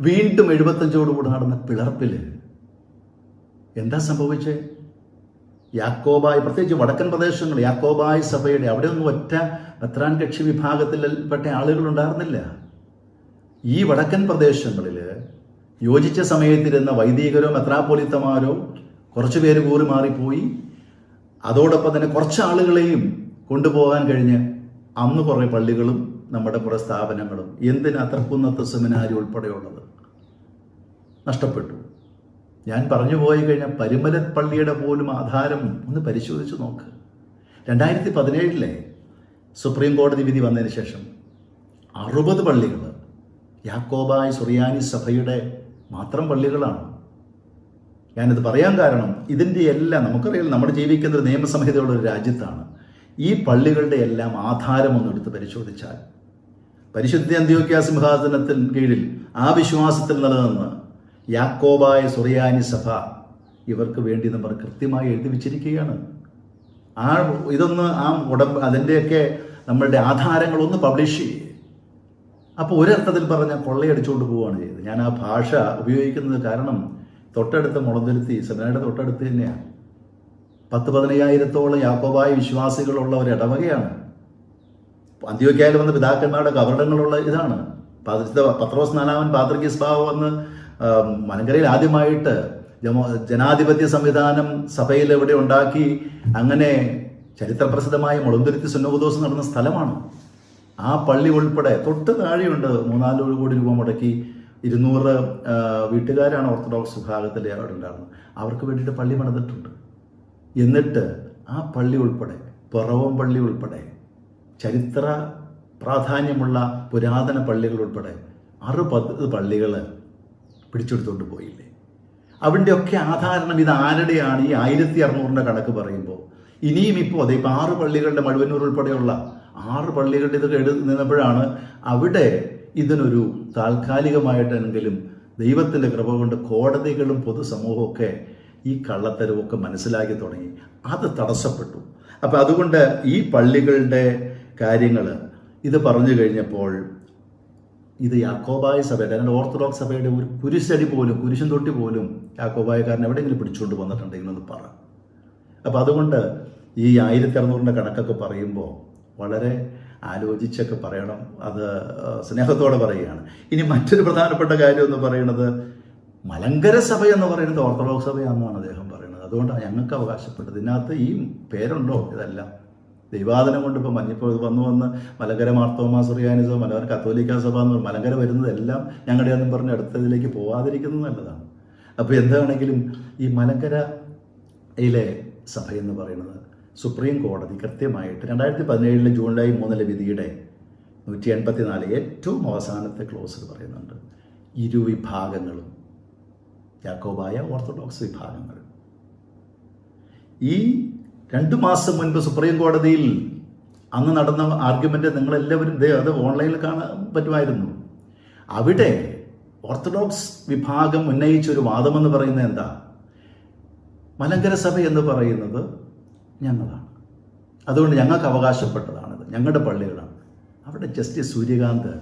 വീണ്ടും 75 നടന്ന പിളർപ്പിൽ എന്താ സംഭവിച്ചത്? യാക്കോബായ, പ്രത്യേകിച്ച് വടക്കൻ പ്രദേശങ്ങൾ, യാക്കോബായ സഭയുടെ അവിടെ ഒന്നും ഒറ്റ മെത്രാൻ കക്ഷി വിഭാഗത്തിൽപ്പെട്ട ആളുകൾ ഉണ്ടായിരുന്നില്ല. ഈ വടക്കൻ പ്രദേശങ്ങളിൽ യോജിച്ച സമയത്തിരുന്ന വൈദികരോ മെത്രാപ്പൊലിത്തമാരോ കുറച്ചു പേര് കൂറി മാറിപ്പോയി. അതോടൊപ്പം തന്നെ കുറച്ച് ആളുകളെയും കൊണ്ടുപോകാൻ കഴിഞ്ഞ് അന്ന് കുറേ പള്ളികളും നമ്മുടെ കുറേ സ്ഥാപനങ്ങളും, എന്തിനാ തർക്കുന്നത്ത് സെമിനാരി ഉൾപ്പെടെയുള്ളത് നഷ്ടപ്പെട്ടു. ഞാൻ പറഞ്ഞു പോയി കഴിഞ്ഞാൽ പരിമല പള്ളിയുടെ പോലും ആധാരം ഒന്ന് പരിശോധിച്ച് നോക്ക്. 2017 സുപ്രീം കോടതി വിധി വന്നതിന് ശേഷം 60 പള്ളികൾ യാക്കോബായ സുറിയാനി സഭയുടെ മാത്രം പള്ളികളാണ്. ഞാനിത് പറയാൻ കാരണം, ഇതിൻ്റെ എല്ലാം നമുക്കറിയാം, നമ്മൾ ജീവിക്കുന്ന ഒരു നിയമസംഹിതയുള്ള ഒരു രാജ്യത്താണ്. ഈ പള്ളികളുടെ എല്ലാം ആധാരം ഒന്നെടുത്ത് പരിശോധിച്ചാൽ പരിശുദ്ധ അന്ത്യോക്യ സിംഹാസനത്തിന് കീഴിൽ ആ വിശ്വാസത്തിൽ നിലനിന്ന് യാക്കോബായ സുറിയാനി സഭ ഇവർക്ക് വേണ്ടി നമ്മൾ കൃത്യമായി എഴുതി വെച്ചിരിക്കുകയാണ്. ഇതൊന്ന് അതിൻ്റെയൊക്കെ നമ്മളുടെ ആധാരങ്ങളൊന്ന് പബ്ലിഷ് ചെയ്യും. അപ്പോൾ ഒരർത്ഥത്തിൽ പറഞ്ഞാൽ കൊള്ളയടിച്ചുകൊണ്ട് പോവുകയാണ് ചെയ്തത്. ഞാൻ ആ ഭാഷ ഉപയോഗിക്കുന്നത് കാരണം തൊട്ടടുത്ത മുളന്തുരുത്തി സെമിനാരിയുടെ തൊട്ടടുത്ത് തന്നെയാണ്. 10-15,000 യാക്കോബായ വിശ്വാസികളുള്ള ഒരു ഇടവകയാണ്. അന്ത്യോക്യയിൽ വന്ന പിതാക്കന്മാരുടെ കബറിടങ്ങളുള്ള ഇതാണ്. പത്രോസ് 4 പാത്രിക്കീസ് ബാവ വന്ന് മലങ്കരയിൽ ആദ്യമായിട്ട് ജനാധിപത്യ സംവിധാനം സഭയിൽ എവിടെ ഉണ്ടാക്കി. അങ്ങനെ ചരിത്രപ്രസിദ്ധമായ മുളന്തുരുത്തി സുന്നഹദോസ് നടന്ന സ്ഥലമാണ്. ആ പള്ളി ഉൾപ്പെടെ തൊട്ട് താഴെയുണ്ട് 3-4 കോടി രൂപ മുടക്കി 200 വീട്ടുകാരാണ് ഓർത്തഡോക്സ് വിഭാഗത്തിൽ അവിടെ ഉണ്ടാകുന്നത്. അവർക്ക് വേണ്ടിയിട്ട് പള്ളി പണിതിട്ടുണ്ട്. എന്നിട്ട് ആ പള്ളി ഉൾപ്പെടെ, പിറവം പള്ളി ഉൾപ്പെടെ, ചരിത്ര പ്രാധാന്യമുള്ള പുരാതന പള്ളികൾ ഉൾപ്പെടെ 60 പള്ളികൾ പിടിച്ചെടുത്തുകൊണ്ട് പോയില്ലേ? അവിടെയൊക്കെ ആധാരണം ഇത് ആരുടെയാണ്? ഈ 1600 കണക്ക് പറയുമ്പോൾ ഇനിയും ഇപ്പോൾ അതെ, ഇപ്പോൾ 6 പള്ളികളുടെ മഴുവന്നൂർ ഉൾപ്പെടെയുള്ള 6 പള്ളികളുടെ ഇത് നിന്നപ്പോഴാണ് അവിടെ ഇതിനൊരു താൽക്കാലികമായിട്ടെങ്കിലും ദൈവത്തിൻ്റെ കൃപ കൊണ്ട് കോടതികളും പൊതുസമൂഹമൊക്കെ ഈ കള്ളത്തരവൊക്കെ മനസ്സിലാക്കി തുടങ്ങി. അത് തടസ്സപ്പെട്ടു. അപ്പം അതുകൊണ്ട് ഈ പള്ളികളുടെ കാര്യങ്ങൾ ഇത് പറഞ്ഞു കഴിഞ്ഞപ്പോൾ ഇത് യാക്കോബായ സഭയുടെ, അല്ലെങ്കിൽ ഓർത്തഡോക്സ് സഭയുടെ ഒരു കുരിശടി പോലും, കുരിശും തൊട്ടി പോലും യാക്കോബായക്കാരൻ എവിടെയെങ്കിലും പിടിച്ചുകൊണ്ട് വന്നിട്ടുണ്ടെങ്കിൽ ഒന്ന് പറ. അപ്പം അതുകൊണ്ട് ഈ 1600 കണക്കൊക്കെ പറയുമ്പോൾ വളരെ ആലോചിച്ചൊക്കെ പറയണം. അത് സ്നേഹത്തോടെ പറയുകയാണ്. ഇനി മറ്റൊരു പ്രധാനപ്പെട്ട കാര്യം എന്ന് പറയുന്നത്, മലങ്കര സഭ എന്ന് പറയുന്നത് ഓർത്തഡോക്സ് സഭയാണെന്നാണ് അദ്ദേഹം പറയുന്നത്. അതുകൊണ്ടാണ് ഞങ്ങൾക്ക് അവകാശപ്പെട്ടത്. ഇതിനകത്ത് ഈ പേരുണ്ടോ? ഇതെല്ലാം ദൈവാദനം കൊണ്ട് ഇപ്പോൾ മഞ്ഞപ്പോൾ ഇത് വന്ന് മലങ്കര മാർത്തോമാ സുറിയാനി സഭ, മലങ്കര കത്തോലിക്ക സഭ എന്ന് മലങ്കര വരുന്നതെല്ലാം ഞങ്ങളുടെ ഒന്നും പറഞ്ഞ് അടുത്തതിലേക്ക് പോവാതിരിക്കുന്നത് നല്ലതാണ്. അപ്പോൾ എന്താണെങ്കിലും ഈ മലങ്കരയിലെ സഭയെന്ന് പറയുന്നത് സുപ്രീം കോടതി കൃത്യമായിട്ട് 2017 ജൂലൈ 3 വിധിയുടെ 184 ഏറ്റവും അവസാനത്തെ ക്ലോസിൽ പറയുന്നുണ്ട്, ഇരുവിഭാഗങ്ങളും യാക്കോബായ ഓർത്തഡോക്സ് വിഭാഗങ്ങൾ. ഈ 2 മാസം മുൻപ് സുപ്രീം കോടതിയിൽ അന്ന് നടന്ന ആർഗ്യുമെൻ്റ് നിങ്ങളെല്ലാവരും അത് ഓൺലൈനിൽ കാണാൻ പറ്റുമായിരുന്നു. അവിടെ ഓർത്തഡോക്സ് വിഭാഗം ഉന്നയിച്ചൊരു വാദമെന്ന് പറയുന്നത് എന്താ? മലങ്കര സഭ എന്ന് പറയുന്നത് ഞങ്ങളാണ്, അതുകൊണ്ട് ഞങ്ങൾക്ക് അവകാശപ്പെട്ടതാണിത്, ഞങ്ങളുടെ പള്ളികളാണ്. അവിടെ ജസ്റ്റിസ് സൂര്യകാന്ത്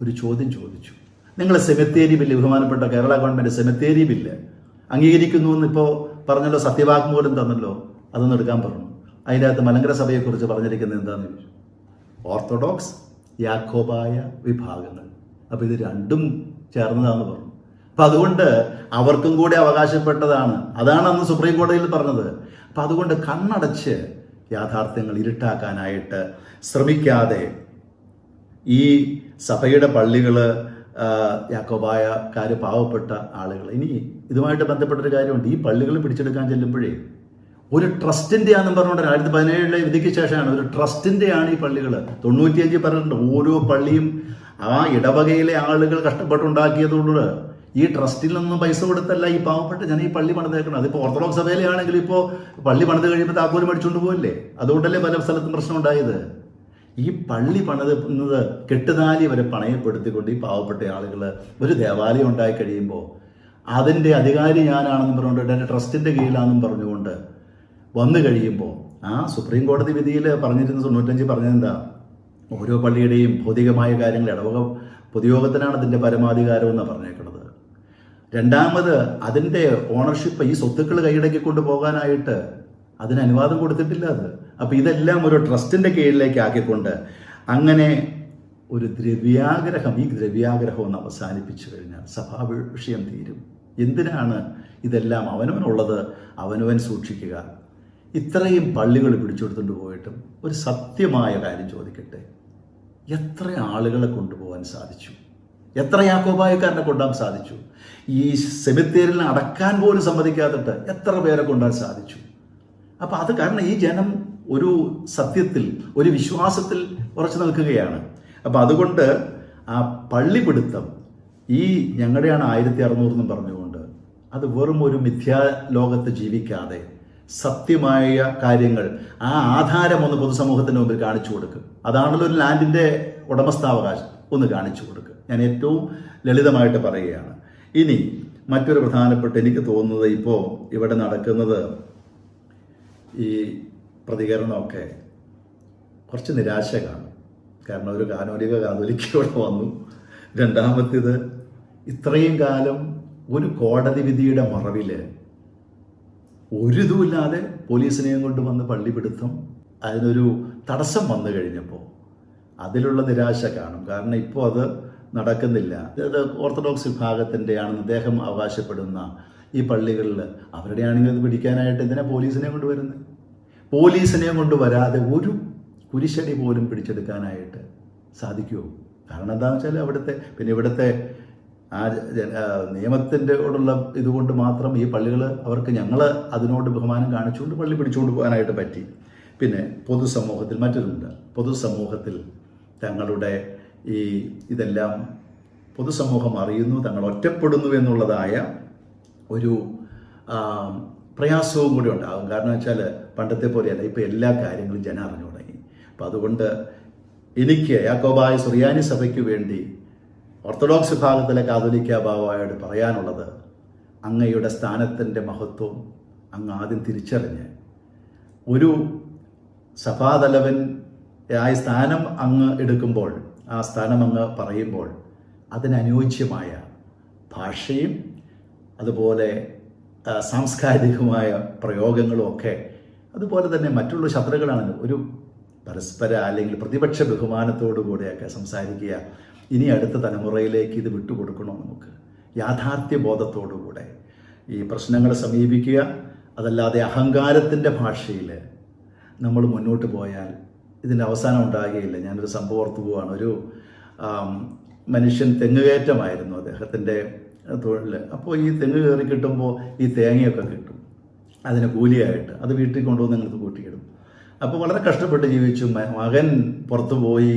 ഒരു ചോദ്യം ചോദിച്ചു. നിങ്ങൾ സെമിത്തേരി ബില്ല്, ബഹുമാനപ്പെട്ട കേരള ഗവൺമെൻറ് സെമിത്തേരി ബില്ല് അംഗീകരിക്കുന്നു എന്നിപ്പോൾ പറഞ്ഞല്ലോ, സത്യവാങ്മൂലം തന്നല്ലോ, അതൊന്നും എടുക്കാൻ പറഞ്ഞു. അതിൻ്റെ അകത്ത് മലങ്കര സഭയെക്കുറിച്ച് പറഞ്ഞിരിക്കുന്നത് എന്താണെന്ന് ചോദിച്ചു. ഓർത്തഡോക്സ് യാക്കോബായ വിഭാഗങ്ങൾ. അപ്പോൾ ഇത് രണ്ടും ചേർന്നതാണെന്ന് പറഞ്ഞു. അപ്പം അതുകൊണ്ട് അവർക്കും കൂടി അവകാശപ്പെട്ടതാണ്. അതാണ് അന്ന് സുപ്രീം കോടതിയിൽ പറഞ്ഞത്. അപ്പം അതുകൊണ്ട് കണ്ണടച്ച് യാഥാർത്ഥ്യങ്ങൾ ഇരുട്ടാക്കാനായിട്ട് ശ്രമിക്കാതെ ഈ സഭയുടെ പള്ളികൾ, യാക്കോബായക്കാർ, പാവപ്പെട്ട ആളുകൾ, ഇനി ഇതുമായിട്ട് ബന്ധപ്പെട്ടൊരു കാര്യമുണ്ട്. ഈ പള്ളികൾ പിടിച്ചെടുക്കാൻ ചെല്ലുമ്പോഴേ ഒരു ട്രസ്റ്റിൻ്റെ ആണെന്ന് പറഞ്ഞുകൊണ്ട് 2017 വിധിക്ക് ശേഷമാണ് ഒരു ട്രസ്റ്റിൻ്റെയാണ് ഈ പള്ളികൾ. 95 പറഞ്ഞിട്ടുണ്ട് ഓരോ പള്ളിയും ആ ഇടവകയിലെ ആളുകൾ കഷ്ടപ്പെട്ടുണ്ടാക്കിയതുകൊണ്ട് ഈ ട്രസ്റ്റിൽ നിന്നും പൈസ കൊടുത്തല്ല ഈ പാവപ്പെട്ട ഞാൻ ഈ പള്ളി പണിതേക്കണം. അതിപ്പോൾ ഓർത്തഡോക്സ് സഭയിലെ ആണെങ്കിൽ ഇപ്പോൾ പള്ളി പണിത് കഴിയുമ്പോൾ താക്കോല് മേടിച്ചുകൊണ്ട് പോകില്ലേ? അതുകൊണ്ടല്ലേ പല സ്ഥലത്തും പ്രശ്നം ഉണ്ടായത്. ഈ പള്ളി പണിതുന്നത് കെട്ടുതാലി വരെ പണയപ്പെടുത്തിക്കൊണ്ട് ഈ പാവപ്പെട്ട ആളുകൾ ഒരു ദേവാലയം ഉണ്ടായി കഴിയുമ്പോൾ അതിൻ്റെ അധികാരി ഞാനാണെന്ന് പറഞ്ഞുകൊണ്ട് എൻ്റെ ട്രസ്റ്റിൻ്റെ കീഴിലാണെന്നും പറഞ്ഞുകൊണ്ട് വന്നു കഴിയുമ്പോൾ ആ സുപ്രീം കോടതി വിധിയിൽ പറഞ്ഞിരുന്ന 95 പറഞ്ഞതെന്താ, ഓരോ പള്ളിയുടെയും ഭൗതികമായ കാര്യങ്ങൾ ഇടവക പൊതുയോഗത്തിനാണ് അതിൻ്റെ പരമാധികാരം എന്നാണ് പറഞ്ഞേക്കുന്നത്. രണ്ടാമത് അതിൻ്റെ ഓണർഷിപ്പ് ഈ സ്വത്തുക്കൾ കൈയടക്കിക്കൊണ്ട് പോകാനായിട്ട് അതിന് അനുവാദം കൊടുത്തിട്ടില്ല അത്. അപ്പോൾ ഇതെല്ലാം ഒരു ട്രസ്റ്റിൻ്റെ കീഴിലേക്ക് ആക്കിക്കൊണ്ട് അങ്ങനെ ഒരു ദ്രവ്യാഗ്രഹം, ഈ ദ്രവ്യാഗ്രഹം ഒന്ന് അവസാനിപ്പിച്ചു കഴിഞ്ഞാൽ സഭാ വിഷയം തീരും. എന്തിനാണ് ഇതെല്ലാം? അവനവനുള്ളത് അവനവൻ സൂക്ഷിക്കുക. ഇത്രയും പള്ളികൾ പിടിച്ചെടുത്തുകൊണ്ട് പോയിട്ടും ഒരു സത്യമായ കാര്യം ചോദിക്കട്ടെ, എത്ര ആളുകളെ കൊണ്ടുപോകാൻ സാധിച്ചു? എത്ര യാക്കോബായക്കാരനെ കൊണ്ടുപോകാൻ സാധിച്ചു? ഈ സെമിത്തേരിൽ അടക്കാൻ പോലും സമ്മതിക്കാത്തിട്ട് എത്ര പേരെ കൊണ്ടുപോകാൻ സാധിച്ചു? അപ്പം അത് കാരണം ഈ ജനം ഒരു സത്യത്തിൽ, ഒരു വിശ്വാസത്തിൽ ഉറച്ചു നിൽക്കുകയാണ്. അപ്പം അതുകൊണ്ട് ആ പള്ളിപിടുത്തം ഈ ഞങ്ങളുടെയാണ് 1600 എന്നും പറഞ്ഞുകൊണ്ട് അത് വെറും ഒരു മിഥ്യാലോകത്ത് ജീവിക്കാതെ സത്യമായ കാര്യങ്ങൾ, ആ ആധാരം ഒന്ന് പൊതുസമൂഹത്തിന് മുമ്പിൽ കാണിച്ചു കൊടുക്കും. അതാണല്ലോ ഒരു ലാൻഡിൻ്റെ ഉടമസ്ഥാവകാശം, ഒന്ന് കാണിച്ചു കൊടുക്കുക. ഞാൻ ഏറ്റവും ലളിതമായിട്ട് പറയുകയാണ്. ഇനി മറ്റൊരു പ്രധാനപ്പെട്ട എനിക്ക് തോന്നുന്നത്, ഇപ്പോൾ ഇവിടെ നടക്കുന്നത് ഈ പ്രതികരണമൊക്കെ കുറച്ച് നിരാശ കാണും. കാരണം ഒരു കാതോലിക്ക ഇവിടെ വന്നു. രണ്ടാമത്തേത്, ഇത്രയും കാലം ഒരു കോടതി വിധിയുടെ മറവിൽ ഒരിതുമില്ലാതെ പോലീസിനെയും കൊണ്ട് വന്ന് പള്ളിപിടുത്തം, അതിനൊരു തടസ്സം വന്നു കഴിഞ്ഞപ്പോൾ അതിലുള്ള നിരാശ കാണും. കാരണം ഇപ്പോൾ അത് നടക്കുന്നില്ല. അത് ഓർത്തഡോക്സ് വിഭാഗത്തിൻ്റെയാണെന്ന് അദ്ദേഹം അവകാശപ്പെടുന്ന ഈ പള്ളികളിൽ അവരുടെ ആണെങ്കിൽ അത് പിടിക്കാനായിട്ട് എന്തിനാ പോലീസിനെ കൊണ്ടുവരുന്നത്? പോലീസിനെ കൊണ്ടുവരാതെ ഒരു കുരിശടി പോലും പിടിച്ചെടുക്കാനായിട്ട് സാധിക്കുമോ? കാരണം എന്താണെന്ന് വെച്ചാൽ ഇവിടുത്തെ ആ നിയമത്തിൻ്റെ ഓടുള്ള ഇതുകൊണ്ട് മാത്രം ഈ പള്ളികൾ അവർക്ക് ഞങ്ങൾ അതിനോട് ബഹുമാനം കാണിച്ചുകൊണ്ട് പള്ളി പിടിച്ചുകൊണ്ട് പോകാനായിട്ട് പറ്റി. പിന്നെ പൊതുസമൂഹത്തിൽ മറ്റൊരുണ്ട്. പൊതുസമൂഹത്തിൽ തങ്ങളുടെ ഇതെല്ലാം പൊതുസമൂഹം അറിയുന്നു, തങ്ങൾ ഒറ്റപ്പെടുന്നു എന്നുള്ളതായ ഒരു പ്രയാസവും കൂടി ഉണ്ടാകും. കാരണം വെച്ചാൽ പണ്ടത്തെ പോലെയല്ല, ഇപ്പോൾ എല്ലാ കാര്യങ്ങളും ജനം അറിഞ്ഞു തുടങ്ങി. അപ്പം അതുകൊണ്ട് എനിക്ക് യാക്കോബായ സുറിയാനി സഭയ്ക്ക് വേണ്ടി ഓർത്തഡോക്സ് വിഭാഗത്തിലെ കാതോലിക്ക ബാവായോട് പറയാനുള്ളത്, അങ്ങയുടെ സ്ഥാനത്തിൻ്റെ മഹത്വം അങ്ങ് ആദ്യം തിരിച്ചറിഞ്ഞ് ഒരു സഭാതലവൻ ആയ സ്ഥാനം അങ്ങ് എടുക്കുമ്പോൾ, ആ സ്ഥാനം അങ്ങ് പറയുമ്പോൾ അതിനനുയോജ്യമായ ഭാഷയും അതുപോലെ സാംസ്കാരികമായ പ്രയോഗങ്ങളും ഒക്കെ, അതുപോലെ തന്നെ മറ്റുള്ള ശത്രുക്കളാണ് ഒരു പരസ്പര അല്ലെങ്കിൽ പ്രതിപക്ഷ ബഹുമാനത്തോടു കൂടെയൊക്കെ സംസാരിക്കുക. ഇനി അടുത്ത തലമുറയിലേക്ക് ഇത് വിട്ടുകൊടുക്കണം. നമുക്ക് യാഥാർത്ഥ്യ ബോധത്തോടുകൂടെ ഈ പ്രശ്നങ്ങളെ സമീപിക്കുക. അതല്ലാതെ അഹങ്കാരത്തിൻ്റെ ഭാഷയിൽ നമ്മൾ മുന്നോട്ട് പോയാൽ ഇതിൻ്റെ അവസാനം ഉണ്ടാകുകയില്ല. ഞാനൊരു സംഭവം ഓർത്തു പോവാണ്. ഒരു മനുഷ്യൻ തെങ്ങുകയറ്റമായിരുന്നു അദ്ദേഹത്തിൻ്റെ തൊഴിൽ. അപ്പോൾ ഈ തെങ്ങ് കയറി കിട്ടുമ്പോൾ ഈ തേങ്ങയൊക്കെ കിട്ടും, അതിന് കൂലിയായിട്ട്. അത് വീട്ടിൽ കൊണ്ടുവന്ന് ഞങ്ങൾക്ക് കൂട്ടിയിടും. അപ്പോൾ വളരെ കഷ്ടപ്പെട്ട് ജീവിച്ചു. മകൻ പുറത്തു പോയി,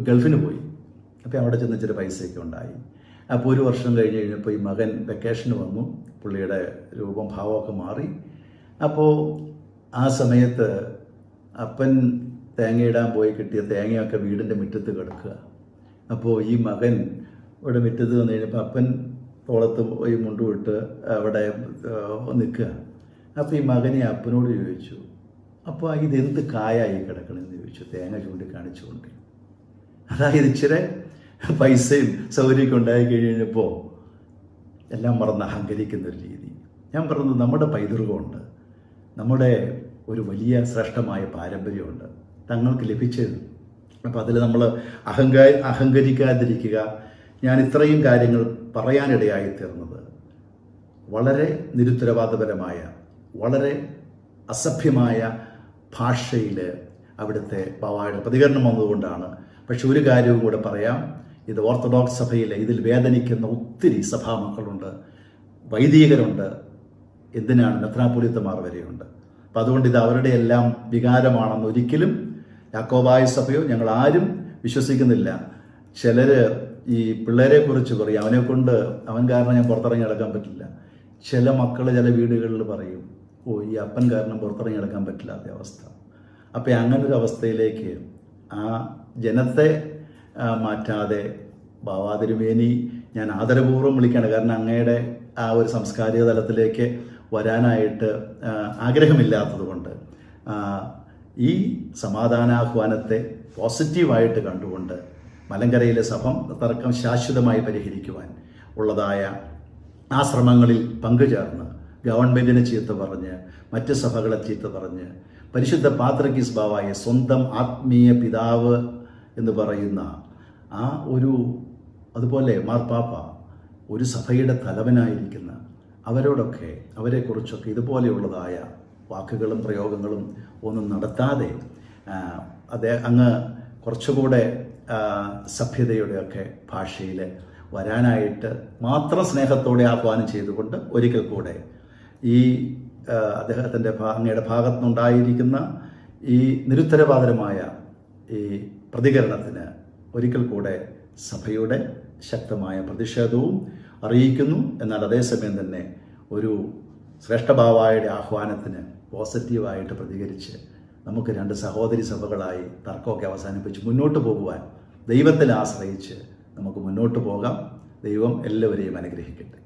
ഗൾഫിന് പോയി. അപ്പോൾ അവിടെ ചെന്ന് ഇച്ചിരി പൈസയൊക്കെ ഉണ്ടായി. അപ്പോൾ ഒരു വർഷം കഴിഞ്ഞപ്പോൾ ഈ മകൻ വെക്കേഷന് വന്നു. പുള്ളിയുടെ രൂപം ഭാവമൊക്കെ മാറി. അപ്പോൾ ആ സമയത്ത് അപ്പൻ തേങ്ങയിടാൻ പോയി കിട്ടിയ തേങ്ങയൊക്കെ വീടിൻ്റെ മുറ്റത്ത് കിടക്കുക. അപ്പോൾ ഈ മകൻ ഇവിടെ മുറ്റത്ത് വന്നു കഴിഞ്ഞപ്പോൾ അപ്പൻ തോളത്ത് പോയി മുണ്ടുവിട്ട് അവിടെ നിൽക്കുക. അപ്പോൾ ഈ മകനെ അപ്പനോട് ചോദിച്ചു, അപ്പോൾ ഇതെന്ത് കായായി കിടക്കണമെന്ന് ചോദിച്ചു, തേങ്ങ ചൂണ്ടിക്കാണിച്ചുകൊണ്ട്. അതായത് ഇച്ചിരി പൈസയും സൗകര്യമൊക്കെ ഉണ്ടായി കഴിഞ്ഞപ്പോൾ എല്ലാം മറന്ന് അഹങ്കരിക്കുന്നൊരു രീതി. ഞാൻ പറഞ്ഞത്, നമ്മുടെ പൈതൃകമുണ്ട്, നമ്മുടെ ഒരു വലിയ ശ്രേഷ്ഠമായ പാരമ്പര്യമുണ്ട് തങ്ങൾക്ക് ലഭിച്ചത്. അപ്പോൾ അതിൽ നമ്മൾ അഹങ്കരിക്കാതിരിക്കുക. ഞാൻ ഇത്രയും കാര്യങ്ങൾ പറയാനിടയായി തീർന്നത് വളരെ നിരുത്തരവാദപരമായ, വളരെ അസഭ്യമായ ഭാഷയിൽ അവിടുത്തെ ബാവായുടെ പ്രതികരണം വന്നതുകൊണ്ടാണ്. പക്ഷെ ഒരു കാര്യവും കൂടെ പറയാം, ഇത് ഓർത്തഡോക്സ് സഭയിലെ ഇതിൽ വേദനിക്കുന്ന ഒത്തിരി സഭാമക്കളുണ്ട്, വൈദികരുണ്ട്, എന്തിനാണ് മെത്രാപ്പൊലീത്തമാർ വരെയുണ്ട്. അപ്പം അതുകൊണ്ട് ഇത് അവരുടെ എല്ലാം വികാരമാണെന്ന് ഒരിക്കലും യാക്കോബായ സഭയോ ഞങ്ങൾ ആരും വിശ്വസിക്കുന്നില്ല. ചിലർ ഈ പിള്ളേരെ കുറിച്ച് പറയും, അവൻ കാരണം ഞാൻ പുറത്തിറങ്ങി നടക്കാൻ പറ്റില്ല. ചില മക്കൾ ചില വീടുകളിൽ പറയും, ഈ അപ്പൻ കാരണം പുറത്തിറങ്ങി നടക്കാൻ പറ്റില്ലാത്ത അവസ്ഥ. അപ്പം അങ്ങനൊരു അവസ്ഥയിലേക്ക് ആ ജനത്തെ മാറ്റാതെ ബാവാ തിരുമേനി ഞാൻ ആദരപൂർവ്വം വിളിക്കുകയാണ്. കാരണം അങ്ങയുടെ ആ ഒരു സാംസ്കാരിക തലത്തിലേക്ക് വരാനായിട്ട് ആഗ്രഹമില്ലാത്തത് കൊണ്ട് ഈ സമാധാനാഹ്വാനത്തെ പോസിറ്റീവായിട്ട് കണ്ടുകൊണ്ട് മലങ്കരയിലെ സഭ തർക്കം ശാശ്വതമായി പരിഹരിക്കുവാൻ ഉള്ളതായ ആ ശ്രമങ്ങളിൽ പങ്കുചേർന്ന് ഗവൺമെൻറ്റിനെ ചീത്ത പറഞ്ഞ് മറ്റ് സഭകളെ ചീത്ത പറഞ്ഞ് പരിശുദ്ധ പാത്രിക്കീസ് ബാവായെ സ്വന്തം ആത്മീയ പിതാവ് എന്ന് പറയുന്ന ആ ഒരു, അതുപോലെ മാർപ്പാപ്പ ഒരു സഭയുടെ തലവനായിരിക്കുന്ന അവരോടൊക്കെ അവരെക്കുറിച്ചൊക്കെ ഇതുപോലെയുള്ളതായ വാക്കുകളും പ്രയോഗങ്ങളും ഒന്നും നടത്താതെ അങ്ങ് കുറച്ചുകൂടെ സഭ്യതയുടെയൊക്കെ ഭാഷയിൽ വരാനായിട്ട് മാത്രം സ്നേഹത്തോടെ ആഹ്വാനം ചെയ്തുകൊണ്ട് ഒരിക്കൽ കൂടെ ഈ അദ്ദേഹത്തിൻ്റെ അങ്ങയുടെ ഭാഗത്തുനിന്നുണ്ടായിരിക്കുന്ന ഈ നിരുത്തരവാദരമായ ഈ പ്രതികരണത്തിന് ഒരിക്കൽ കൂടെ സഭയുടെ ശക്തമായ പ്രതിഷേധവും അറിയിക്കുന്നു. എന്നാൽ അതേസമയം തന്നെ ഒരു ശ്രേഷ്ഠഭാവായുടെ ആഹ്വാനത്തിന് പോസിറ്റീവായിട്ട് പ്രതികരിച്ച് നമുക്ക് രണ്ട് സഹോദരി സഭകളായി തർക്കമൊക്കെ അവസാനിപ്പിച്ച് മുന്നോട്ട് പോകുവാൻ ദൈവത്തിൽ ആശ്രയിച്ച് നമുക്ക് മുന്നോട്ട് പോകാം. ദൈവം എല്ലാവരെയും അനുഗ്രഹിക്കട്ടെ.